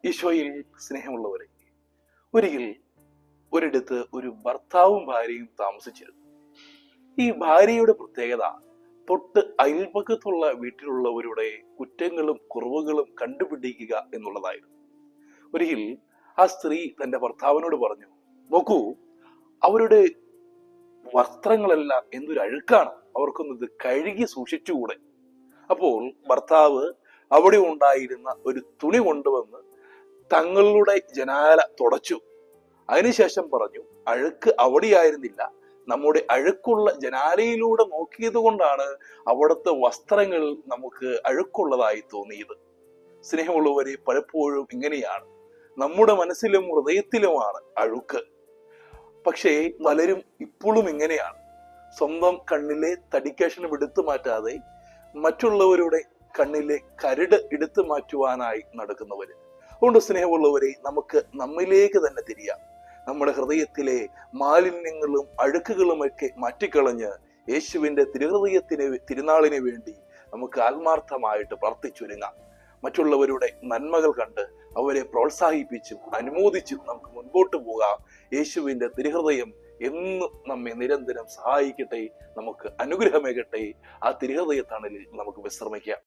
ഈശോയിൽ സ്നേഹമുള്ളവരെ, ഒരിടത്ത് ഒരു ഭർത്താവും ഭാര്യയും താമസിച്ചിരുന്നു. ഈ ഭാര്യയുടെ പ്രത്യേകത തൊട്ട് അയൽപക്കത്തുള്ള വീട്ടിലുള്ളവരുടെ കുറ്റങ്ങളും കുറവുകളും കണ്ടുപിടിക്കുക എന്നുള്ളതായിരുന്നു. ഒരിക്കൽ ആ സ്ത്രീ തന്റെ ഭർത്താവിനോട് പറഞ്ഞു, നോക്കൂ, അവരുടെ വസ്ത്രങ്ങളെല്ലാം എന്തൊരു അഴുക്കാണ്, അവർക്കൊന്നത് കഴുകി സൂക്ഷിച്ചുകൂടെ? അപ്പോൾ ഭർത്താവ് അവിടെ ഉണ്ടായിരുന്ന ഒരു തുണി കൊണ്ടുവന്ന് തങ്ങളുടെ ജനാല തുടച്ചു. അതിനുശേഷം പറഞ്ഞു, അഴുക്ക് അവിടെയായിരുന്നില്ല, നമ്മുടെ അഴുക്കുള്ള ജനാലയിലൂടെ നോക്കിയത് കൊണ്ടാണ് അവിടുത്തെ വസ്ത്രങ്ങൾ നമുക്ക് അഴുക്കുള്ളതായി തോന്നിയത്. സ്നേഹമുള്ളവരെ, പലപ്പോഴും ഇങ്ങനെയാണ്, നമ്മുടെ മനസ്സിലും ഹൃദയത്തിലുമാണ് അഴുക്ക്. പക്ഷേ പലരും ഇപ്പോഴും ഇങ്ങനെയാണ്, സ്വന്തം കണ്ണിലെ തടിക്കഷണം എടുത്തു മാറ്റാതെ മറ്റുള്ളവരുടെ കണ്ണിലെ കരട് എടുത്തു മാറ്റുവാനായി നടക്കുന്നവര്. അതുകൊണ്ട് സ്നേഹമുള്ളവരെ, നമുക്ക് നമ്മിലേക്ക് തന്നെ തിരിയാം. നമ്മുടെ ഹൃദയത്തിലെ മാലിന്യങ്ങളും അഴുക്കുകളുമൊക്കെ മാറ്റിക്കളഞ്ഞ് യേശുവിന്റെ തിരുനാളിന് വേണ്ടി നമുക്ക് ആത്മാർത്ഥമായിട്ട് പ്രാർത്ഥിച്ചൊരുങ്ങാം. മറ്റുള്ളവരുടെ നന്മകൾ കണ്ട് അവരെ പ്രോത്സാഹിപ്പിച്ചും അനുമോദിച്ചും നമുക്ക് മുൻപോട്ട് പോകാം. യേശുവിന്റെ തിരുഹൃദയം എന്നും നമ്മെ നിരന്തരം സഹായിക്കട്ടെ, നമുക്ക് അനുഗ്രഹമേകട്ടെ. ആ തിരുഹൃദയ തണലിൽ നമുക്ക് വിശ്രമിക്കാം.